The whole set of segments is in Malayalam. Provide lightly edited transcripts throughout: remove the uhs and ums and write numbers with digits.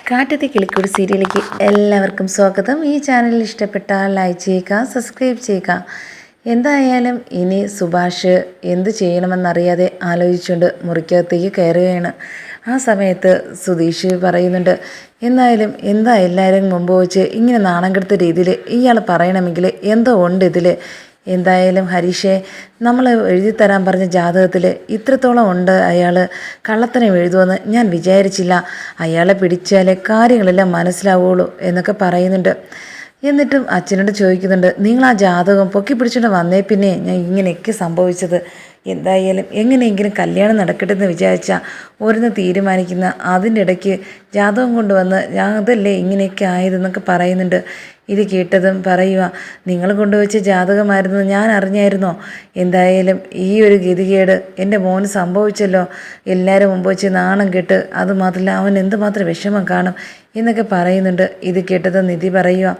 കാറ്റത്തെ കിളിക്കൂടി സീരിയലിലേക്ക് എല്ലാവർക്കും സ്വാഗതം. ഈ ചാനൽ ഇഷ്ടപ്പെട്ടാൽ ലൈക്ക് ചെയ്യുക, സബ്സ്ക്രൈബ് ചെയ്യുക. എന്തായാലും ഇനി സുഭാഷ് എന്ത് ചെയ്യണമെന്നറിയാതെ ആലോചിച്ചുകൊണ്ട് മുറിക്കകത്തേക്ക് കയറുകയാണ്. ആ സമയത്ത് സുധീഷ് പറയുന്നുണ്ട്, എന്താ എല്ലാവരും മുമ്പ് വെച്ച് ഇങ്ങനെ നാണം കെടുത്ത രീതിയിൽ ഇയാൾ പറയണമെങ്കിൽ എന്തോ ഉണ്ട് ഇതിൽ. എന്തായാലും ഹരീഷെ, നമ്മൾ എഴുതി തരാൻ പറഞ്ഞ ജാതകത്തിൽ ഇത്രത്തോളം ഉണ്ട്. അയാൾ കള്ളത്തനം എഴുതുമെന്ന് ഞാൻ വിചാരിച്ചില്ല. അയാളെ പിടിച്ചാലേ കാര്യങ്ങളെല്ലാം മനസ്സിലാവുള്ളൂ എന്നൊക്കെ പറയുന്നുണ്ട്. എന്നിട്ടും അച്ഛനോട് ചോദിക്കുന്നുണ്ട്, നിങ്ങൾ ആ ജാതകം പൊക്കി പിടിച്ചുകൊണ്ട് വന്നേ പിന്നെ ഞാൻ ഇങ്ങനെയൊക്കെ സംഭവിച്ചത്. എന്തായാലും എങ്ങനെയെങ്കിലും കല്യാണം നടക്കട്ടെ എന്ന് വിചാരിച്ചാൽ ഓരോന്ന് തീരുമാനിക്കുന്ന അതിൻ്റെ ഇടയ്ക്ക് ജാതകം കൊണ്ടുവന്ന് അതല്ലേ ഇങ്ങനെയൊക്കെ ആയതെന്നൊക്കെ പറയുന്നുണ്ട്. ഇത് കേട്ടതും പറയുക, നിങ്ങൾ കൊണ്ടുവച്ച ജാതകമായിരുന്നു ഞാൻ അറിഞ്ഞായിരുന്നോ? എന്തായാലും ഈ ഒരു ഗതികേട് എൻ്റെ മോന് സംഭവിച്ചല്ലോ. എല്ലാവരും മുമ്പ് വെച്ച് നാണം കെട്ട്, അതുമാത്രമല്ല അവൻ എന്തുമാത്രം വിഷമം കാണും എന്നൊക്കെ പറയുന്നുണ്ട്. ഇത് കേട്ടത് നിധി പറയുക,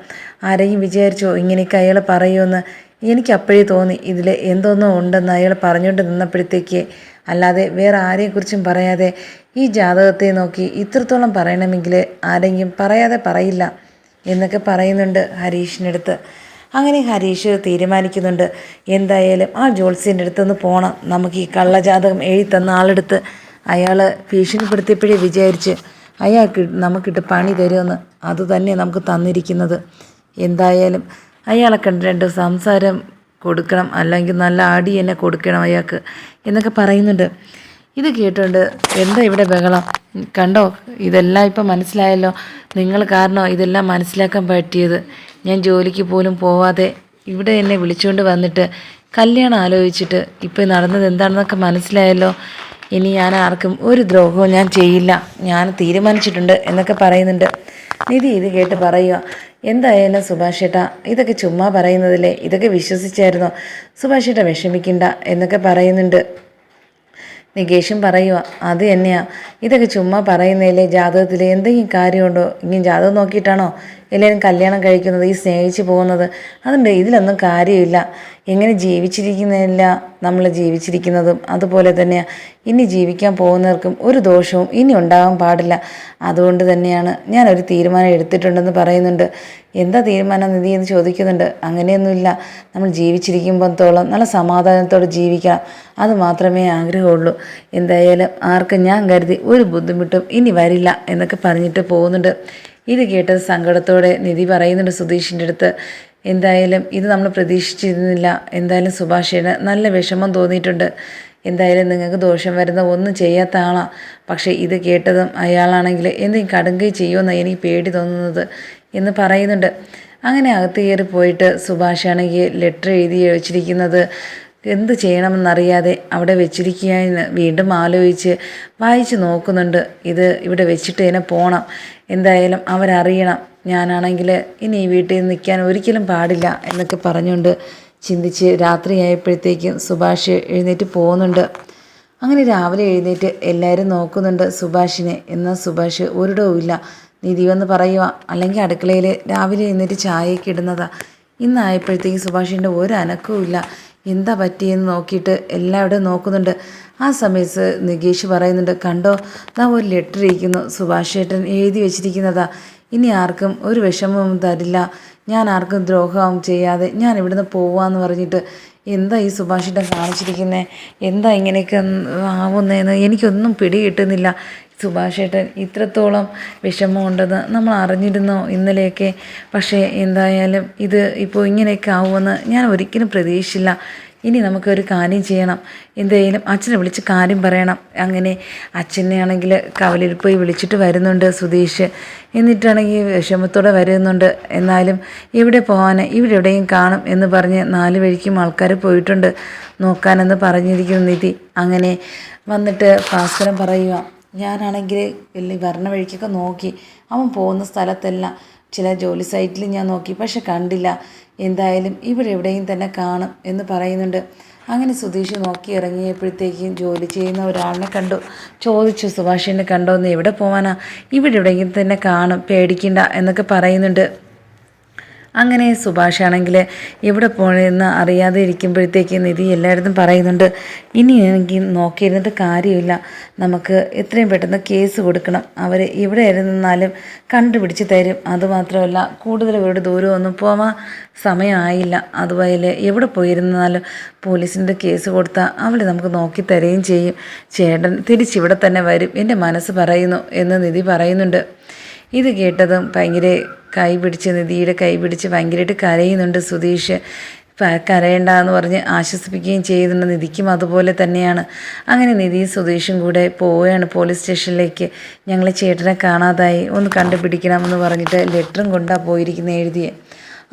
ആരെയും വിചാരിച്ചോ ഇങ്ങനെയൊക്കെ അയാൾ പറയുമെന്ന്? എനിക്കപ്പോഴേ തോന്നി ഇതിൽ എന്തോന്നോ ഉണ്ടെന്ന് അയാൾ പറഞ്ഞുകൊണ്ട് നിന്നപ്പോഴത്തേക്ക്. അല്ലാതെ വേറെ ആരെക്കുറിച്ചും പറയാതെ ഈ ജാതകത്തെ നോക്കി ഇത്രത്തോളം പറയണമെങ്കിൽ ആരെങ്കിലും പറയാതെ പറയില്ല എന്നൊക്കെ പറയുന്നുണ്ട് ഹരീഷിനടുത്ത്. അങ്ങനെ ഹരീഷ് തീരുമാനിക്കുന്നുണ്ട്, എന്തായാലും ആ ജോത്സ്യൻ്റെ അടുത്തൊന്ന് പോകണം. നമുക്ക് ഈ കള്ളജാതകം എഴുതി തന്ന ആളെടുത്ത് അയാൾ ഭീഷണിപ്പെടുത്തിയപ്പോഴേ വിചാരിച്ച് അയാൾക്ക് നമുക്കിട്ട് പണി തരുമെന്ന്. അതുതന്നെ നമുക്ക് തന്നിരിക്കുന്നത്. എന്തായാലും അയാളെ കണ്ട് രണ്ട് സംസാരം കൊടുക്കണം, അല്ലെങ്കിൽ നല്ല അടി എന്നെ കൊടുക്കണം അയാൾക്ക് എന്നൊക്കെ പറയുന്നുണ്ട്. ഇത് കേട്ടുകൊണ്ട്, എന്താ ഇവിടെ ബഹളം? കണ്ടോ, ഇതെല്ലാം ഇപ്പം മനസ്സിലായല്ലോ. നിങ്ങൾ കാരണം ഇതെല്ലാം മനസ്സിലാക്കാൻ പറ്റിയത്. ഞാൻ ജോലിക്ക് പോലും പോവാതെ ഇവിടെ എന്നെ വിളിച്ചുകൊണ്ട് വന്നിട്ട് കല്യാണം ആലോചിച്ചിട്ട് ഇപ്പം നടന്നത് എന്താണെന്നൊക്കെ മനസ്സിലായല്ലോ. ഇനി ഞാൻ ആർക്കും ഒരു ദ്രോഹവും ഞാൻ ചെയ്യില്ല, ഞാൻ തീരുമാനിച്ചിട്ടുണ്ട് എന്നൊക്കെ പറയുന്നുണ്ട്. നിധി ഇത് കേട്ട് പറയുക, എന്തായാലും സുഭാഷ് ഏട്ടാ, ഇതൊക്കെ ചുമ്മാ പറയുന്നതല്ലേ, ഇതൊക്കെ വിശ്വസിച്ചായിരുന്നോ? സുഭാഷ് ഏട്ടാ വിഷമിക്കണ്ട എന്നൊക്കെ പറയുന്നുണ്ട്. നികേഷും പറയുക, അത് തന്നെയാ, ഇതൊക്കെ ചുമ്മാ പറയുന്നതിലെ ജാതകത്തിൽ എന്തെങ്കിലും കാര്യമുണ്ടോ? ഇങ്ങനെ ജാതകം നോക്കിയിട്ടാണോ എല്ലാവരും കല്യാണം കഴിക്കുന്നത്, ഈ സ്നേഹിച്ച് പോകുന്നത്? അതുകൊണ്ട് ഇതിലൊന്നും കാര്യമില്ല. എങ്ങനെ ജീവിച്ചിരിക്കുന്നില്ല നമ്മൾ ജീവിച്ചിരിക്കുന്നതും അതുപോലെ തന്നെയാണ് ഇനി ജീവിക്കാൻ പോകുന്നവർക്കും ഒരു ദോഷവും ഇനി ഉണ്ടാകാൻ പാടില്ല. അതുകൊണ്ട് തന്നെയാണ് ഞാനൊരു തീരുമാനം എടുത്തിട്ടുണ്ടെന്ന് പറയുന്നുണ്ട്. എന്താ തീരുമാനം നിധി എന്ന് ചോദിക്കുന്നുണ്ട്. അങ്ങനെയൊന്നുമില്ല, നമ്മൾ ജീവിച്ചിരിക്കുമ്പോഴത്തോളം നല്ല സമാധാനത്തോടെ ജീവിക്കണം, അത് മാത്രമേ ആഗ്രഹമുള്ളൂ. എന്തായാലും ആർക്കും ഞാൻ കരുതി ഒരു ബുദ്ധിമുട്ടും ഇനി വരില്ല എന്നൊക്കെ പറഞ്ഞിട്ട് പോകുന്നുണ്ട്. ഇത് കേട്ടത് സങ്കടത്തോടെ നിധി പറയുന്നുണ്ട് സുധീഷിൻ്റെ അടുത്ത്, എന്തായാലും ഇത് നമ്മൾ പ്രതീക്ഷിച്ചിരുന്നില്ല. എന്തായാലും സുഭാഷിന് നല്ല വിഷമം തോന്നിയിട്ടുണ്ട്. എന്തായാലും നിങ്ങൾക്ക് ദോഷം വരുന്ന ഒന്നും ചെയ്യാത്ത ആളാണ്. പക്ഷേ ഇത് കേട്ടതും അയാളാണെങ്കിൽ എന്തെങ്കിലും കടുങ്കൈ ചെയ്യുമെന്ന് എനിക്ക് പേടി തോന്നുന്നത് എന്ന് പറയുന്നുണ്ട്. അങ്ങനെ അകത്ത് കയറി പോയിട്ട് സുഭാഷാണെങ്കിൽ ലെറ്റർ എഴുതി വെച്ചിരിക്കുന്നത് എന്ത് ചെയ്യണമെന്നറിയാതെ അവിടെ വെച്ചിരിക്കുകയെന്ന് വീണ്ടും ആലോചിച്ച് വായിച്ച് നോക്കുന്നുണ്ട്. ഇത് ഇവിടെ വെച്ചിട്ട് തന്നെ പോകണം, എന്തായാലും അവരറിയണം. ഞാനാണെങ്കിൽ ഇനി ഈ വീട്ടിൽ നിൽക്കാൻ ഒരിക്കലും പാടില്ല എന്നൊക്കെ പറഞ്ഞുകൊണ്ട് ചിന്തിച്ച് രാത്രിയായപ്പോഴത്തേക്കും സുഭാഷ് എഴുന്നേറ്റ് പോകുന്നുണ്ട്. അങ്ങനെ രാവിലെ എഴുന്നേറ്റ് എല്ലാവരും നോക്കുന്നുണ്ട് സുഭാഷിനെ. എന്നാൽ സുഭാഷ് ഒരിടവും ഇല്ല. നിധി വന്ന് പറയുക, അല്ലെങ്കിൽ അടുക്കളയിൽ രാവിലെ എഴുന്നേറ്റ് ചായയൊക്കെ ഇടുന്നതാ. ഇന്നായപ്പോഴത്തേക്കും സുഭാഷിൻ്റെ ഒരു അനക്കവും ഇല്ല. എന്താ പറ്റിയെന്ന് നോക്കിയിട്ട് എല്ലാവരും നോക്കുന്നുണ്ട്. ആ സമയത്ത് നികേഷ് പറയുന്നുണ്ട്, കണ്ടോ, ഒരു ലെറ്റർ ഇരിക്കുന്നു, സുഭാഷ് ഏട്ടൻ എഴുതി വെച്ചിരിക്കുന്നതാ. ഇനി ആർക്കും ഒരു വിഷമവും തരില്ല, ഞാൻ ആർക്കും ദ്രോഹവും ചെയ്യാതെ ഞാൻ ഇവിടുന്ന് പോവാന്ന് പറഞ്ഞിട്ട്. എന്താ ഈ സുഭാഷിട്ടൻ കാണിച്ചിരിക്കുന്നത്? എന്താ ഇങ്ങനെയൊക്കെ ആവുന്നതെന്ന് എനിക്കൊന്നും പിടി കിട്ടുന്നില്ല. സുഭാഷേട്ടൻ ഇത്രത്തോളം വിഷമമുണ്ടെന്ന് നമ്മൾ അറിഞ്ഞിരുന്നോ ഇന്നലെയൊക്കെ? പക്ഷേ എന്തായാലും ഇത് ഇപ്പോൾ ഇങ്ങനെയൊക്കെ ആവുമെന്ന് ഞാൻ ഒരിക്കലും പ്രതീക്ഷിച്ചില്ല. ഇനി നമുക്കൊരു കാര്യം ചെയ്യണം, എന്തായാലും അച്ഛനെ വിളിച്ച് കാര്യം പറയണം. അങ്ങനെ അച്ഛനെ ആണെങ്കിൽ കവലയിൽ പോയി വിളിച്ചിട്ട് വരുന്നുണ്ട് സുധീഷ്. എന്നിട്ടാണെങ്കിൽ വിഷമത്തോടെ വരുന്നുണ്ട്. എന്നാലും എവിടെ പോകാൻ, ഇവിടെ എവിടെയും കാണും എന്ന് പറഞ്ഞ് 4 വഴിക്കും ആൾക്കാർ പോയിട്ടുണ്ട് നോക്കാനെന്ന് പറഞ്ഞിരിക്കുന്നു നിധി. അങ്ങനെ വന്നിട്ട് ഭാസ്കരൻ പറയുക, ഞാനാണെങ്കിൽ വരണ വഴിക്കൊക്കെ നോക്കി, അവൻ പോകുന്ന സ്ഥലത്തെല്ലാം ചില ജോലി സൈറ്റിൽ ഞാൻ നോക്കി, പക്ഷെ കണ്ടില്ല. എന്തായാലും ഇവിടെ എവിടെയും തന്നെ കാണും എന്ന് പറയുന്നുണ്ട്. അങ്ങനെ സുധീഷ് നോക്കി ഇറങ്ങിയപ്പോഴത്തേക്കും ജോലി ചെയ്യുന്ന ഒരാളിനെ കണ്ടു. ചോദിച്ചു, സുഭാഷിനെ കണ്ടോന്ന്? എവിടെ പോകാനാ, ഇവിടെ എവിടെയെങ്കിലും തന്നെ കാണും, പേടിക്കണ്ട എന്നൊക്കെ പറയുന്നുണ്ട്. അങ്ങനെ സുഭാഷാണെങ്കിൽ എവിടെ പോയെന്ന് അറിയാതെ ഇരിക്കുമ്പോഴത്തേക്ക് നിധി എല്ലായിടത്തും പറയുന്നുണ്ട്, ഇനി എനിക്ക് നോക്കിയിരുന്നിട്ട് കാര്യമില്ല, നമുക്ക് എത്രയും പെട്ടെന്ന് കേസ് കൊടുക്കണം, അവർ ഇവിടെ ഇരുന്നാലും കണ്ടുപിടിച്ച് തരും, അതുമാത്രമല്ല കൂടുതൽ ഇവരുടെ ദൂരമൊന്നും പോവാൻ സമയമായില്ല, അതുപോലെ എവിടെ പോയിരുന്നാലും പോലീസിൻ്റെ കേസ് കൊടുത്താൽ അവർ നമുക്ക് നോക്കി തരുകയും ചെയ്യും, ചേട്ടൻ തിരിച്ചിവിടെ തന്നെ വരും, എൻ്റെ മനസ്സ് പറയുന്നു എന്ന് നിധി പറയുന്നുണ്ട്. ഇത് കേട്ടതും ഭയങ്കര നിധിയുടെ കൈ പിടിച്ച് ഭയങ്കരമായിട്ട് കരയുന്നുണ്ട് സുധീഷ്. കരയണ്ട എന്ന് പറഞ്ഞ് ആശ്വസിപ്പിക്കുകയും ചെയ്യുന്നുണ്ട്. നിധിക്കും അതുപോലെ തന്നെയാണ്. അങ്ങനെ നിധിയും സുധീഷും കൂടെ പോവുകയാണ് പോലീസ് സ്റ്റേഷനിലേക്ക്. ഞങ്ങളെ ചേട്ടനെ കാണാതായി, ഒന്ന് കണ്ടുപിടിക്കണം എന്ന് പറഞ്ഞിട്ട് ലെറ്ററും കൊണ്ടാണ് പോയിരിക്കുന്നത് എഴുതിയെ.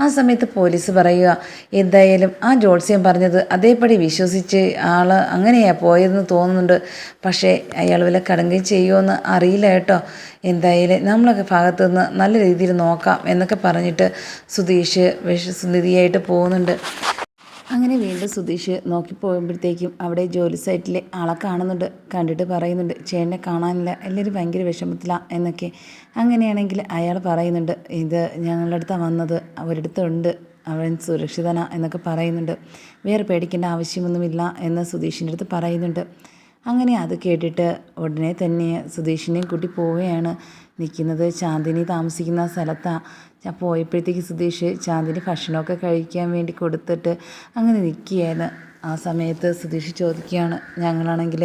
ആ സമയത്ത് പോലീസ് പറയുക, എന്തായാലും ആ ജോത്സ്യം പറഞ്ഞത് അതേപടി വിശ്വസിച്ച് ആൾ അങ്ങനെയാണ് പോയതെന്ന് തോന്നുന്നുണ്ട്, പക്ഷേ അയാൾ വല്ല കടങ്കയും ചെയ്യുമോയെന്ന് അറിയില്ല കേട്ടോ, എന്തായാലും നമ്മളൊക്കെ ഭാഗത്തു നിന്ന് നല്ല രീതിയിൽ നോക്കാം എന്നൊക്കെ പറഞ്ഞിട്ട് സുധീഷ് നിധിയായിട്ട് പോകുന്നുണ്ട്. അങ്ങനെ വീണ്ടും സുധീഷ് നോക്കിപ്പോകുമ്പോഴത്തേക്കും അവിടെ ജോലി സൈറ്റിലെ ആളെ കാണുന്നുണ്ട്. കണ്ടിട്ട് പറയുന്നുണ്ട്, ചേട്ടനെ കാണാനില്ല, എല്ലാവരും ഭയങ്കര വിഷമത്തിലാണ് എന്നൊക്കെ. അങ്ങനെയാണെങ്കിൽ അയാൾ പറയുന്നുണ്ട്, ഇത് ഞങ്ങളുടെ അടുത്താണ് വന്നത്, ഒരിടത്തുണ്ട്, അവൻ സുരക്ഷിതനാ എന്നൊക്കെ പറയുന്നുണ്ട്. വേറെ പേടിക്കേണ്ട ആവശ്യമൊന്നുമില്ല എന്ന് സുധീഷിൻ്റെ അടുത്ത് പറയുന്നുണ്ട്. അങ്ങനെ അത് കേട്ടിട്ട് ഉടനെ തന്നെ സുധീഷിനെയും കൂട്ടി പോവുകയാണ്. നിൽക്കുന്നത് ചാന്ദിനി താമസിക്കുന്ന സ്ഥലത്താണ്. പോയപ്പോഴത്തേക്ക് സുധീഷ് ചാന്ദിനി ഭക്ഷണമൊക്കെ കഴിക്കാൻ വേണ്ടി കൊടുത്തിട്ട് അങ്ങനെ നിൽക്കുകയായിരുന്നു. ആ സമയത്ത് സുധീഷ് ചോദിക്കുകയാണ്, ഞങ്ങളാണെങ്കിൽ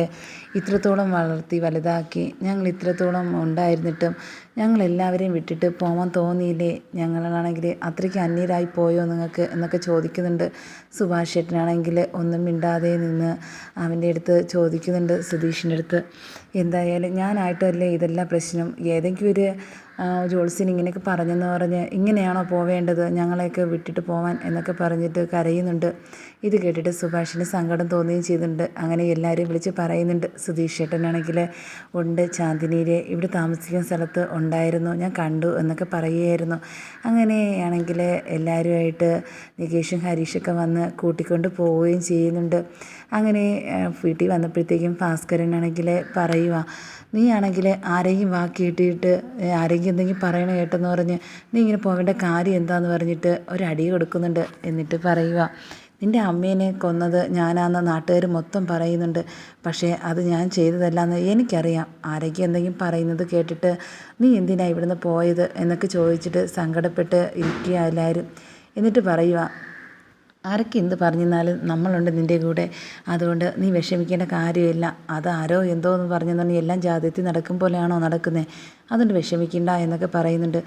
ഇത്രത്തോളം വളർത്തി വലുതാക്കി, ഞങ്ങൾ ഇത്രത്തോളം ഉണ്ടായിരുന്നിട്ടും ഞങ്ങളെല്ലാവരെയും വിട്ടിട്ട് പോകാൻ തോന്നിയില്ലേ, ഞങ്ങളാണെങ്കിൽ അത്രയ്ക്ക് അന്യരായി പോയോ നിങ്ങൾക്ക് എന്നൊക്കെ ചോദിക്കുന്നുണ്ട്. സുഭാഷ് ചേട്ടനാണെങ്കിൽ ഒന്നും മിണ്ടാതെ നിന്ന് അവൻ്റെ അടുത്ത് ചോദിക്കുന്നുണ്ട്, സുധീഷിൻ്റെ അടുത്ത്. എന്തായാലും ഞാനായിട്ടല്ലേ ഇതെല്ലാം പ്രശ്നം, ഏതെങ്കിലും ഒരു ജോത്സ്യൻ ഇങ്ങനെയൊക്കെ പറഞ്ഞെന്ന് പറഞ്ഞ് ഇങ്ങനെയാണോ പോവേണ്ടത്, ഞങ്ങളെയൊക്കെ വിട്ടിട്ട് പോവാൻ എന്നൊക്കെ പറഞ്ഞിട്ട് കരയുന്നുണ്ട്. ഇത് കേട്ടിട്ട് സുഭാഷിന് സങ്കടം തോന്നുകയും ചെയ്യുന്നുണ്ട്. അങ്ങനെ എല്ലാവരെയും വിളിച്ച് പറയുന്നുണ്ട്. സുധീഷ് ചേട്ടനാണെങ്കിൽ ഉണ്ട്, ചാന്ദിനിയിൽ ഇവിടെ താമസിക്കുന്ന സ്ഥലത്ത് ഉണ്ടായിരുന്നു, ഞാൻ കണ്ടു എന്നൊക്കെ പറയുകയായിരുന്നു. അങ്ങനെയാണെങ്കിൽ എല്ലാവരുമായിട്ട് നികേഷും ഹരീഷൊക്കെ വന്ന് കൂട്ടിക്കൊണ്ട് പോവുകയും ചെയ്യുന്നുണ്ട്. അങ്ങനെ വീട്ടിൽ വന്നപ്പോഴത്തേക്കും ഭാസ്കരനാണെങ്കിൽ പറയുക, നീ ആണെങ്കിൽ ആരെങ്കിലും വാക്ക് കിട്ടിയിട്ട് ആരെങ്കിലും എന്തെങ്കിലും പറയണ കേട്ടെന്ന് പറഞ്ഞ് നീ ഇങ്ങനെ പോകേണ്ട കാര്യം എന്താണെന്ന് പറഞ്ഞിട്ട് ഒരടി കൊടുക്കുന്നുണ്ട്. എന്നിട്ട് പറയുക, നിൻ്റെ അമ്മേനെ കൊന്നത് ഞാനാണെന്ന് നാട്ടുകാർ മൊത്തം പറയുന്നുണ്ട്, പക്ഷേ അത് ഞാൻ ചെയ്തതല്ലാന്ന് എനിക്കറിയാം, ആരെങ്കിലും എന്തെങ്കിലും പറയുന്നത് കേട്ടിട്ട് നീ എന്തിനാണ് ഇവിടുന്ന് പോയത് എന്നൊക്കെ ചോദിച്ചിട്ട് സങ്കടപ്പെട്ട് ഇരിക്കുക എല്ലാവരും. എന്നിട്ട് പറയുക, ആരൊക്കെ എന്ത് പറഞ്ഞെന്നാലും നമ്മളുണ്ട് നിൻ്റെ കൂടെ, അതുകൊണ്ട് നീ വിഷമിക്കേണ്ട കാര്യമില്ല, അതാരോ എന്തോ എന്ന് പറഞ്ഞെന്ന് പറഞ്ഞാൽ എല്ലാം ജാതകത്തിൽ നടക്കും പോലെയാണോ നടക്കുന്നത്, അതുകൊണ്ട് വിഷമിക്കണ്ട എന്നൊക്കെ പറയുന്നുണ്ട്.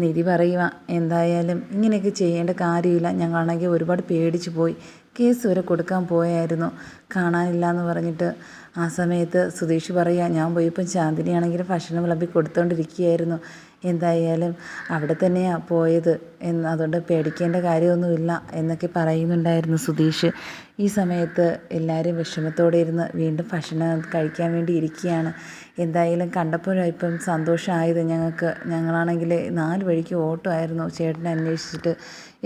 നിധി പറയുക, എന്തായാലും ഇങ്ങനെയൊക്കെ ചെയ്യേണ്ട കാര്യമില്ല, ഞങ്ങളാണെങ്കിൽ ഒരുപാട് പേടിച്ച് പോയി, കേസ് വരെ കൊടുക്കാൻ പോയായിരുന്നു, കാണാനില്ല എന്ന് പറഞ്ഞിട്ട്. ആ സമയത്ത് സുധീഷ് പറയുക, ഞാൻ പോയപ്പം ചാന്ദിനിയാണെങ്കിൽ ഭക്ഷണം വിളമ്പി കൊടുത്തുകൊണ്ടിരിക്കുകയായിരുന്നു, എന്തായാലും അവിടെ തന്നെയാണ് പോയത് അതുകൊണ്ട് പേടിക്കേണ്ട കാര്യമൊന്നുമില്ല എന്നൊക്കെ പറയുന്നുണ്ടായിരുന്നു സുധീഷ്. ഈ സമയത്ത് എല്ലാവരും വിഷമത്തോടെ ഇരുന്ന് വീണ്ടും ഭക്ഷണം കഴിക്കാൻ വേണ്ടി ഇരിക്കുകയാണ്. എന്തായാലും കണ്ടപ്പോഴായിപ്പം സന്തോഷമായത് ഞങ്ങളാണെങ്കിൽ 4 വഴിക്ക് ഓട്ടമായിരുന്നു ചേട്ടനെ അന്വേഷിച്ചിട്ട്.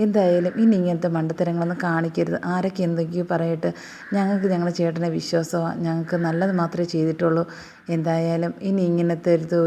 എന്തായാലും ഇനി ഇങ്ങനത്തെ മണ്ടത്തരങ്ങളൊന്നും കാണിക്കരുത്, ആരൊക്കെ എന്തൊക്കെയോ പറയട്ടെ, ഞങ്ങൾക്ക് ഞങ്ങളുടെ ചേട്ടനെ വിശ്വാസമാണ്, ഞങ്ങൾക്ക് നല്ലത് മാത്രമേ ചെയ്തിട്ടുള്ളൂ, എന്തായാലും ഇനി ഇങ്ങനത്തെ ഒരു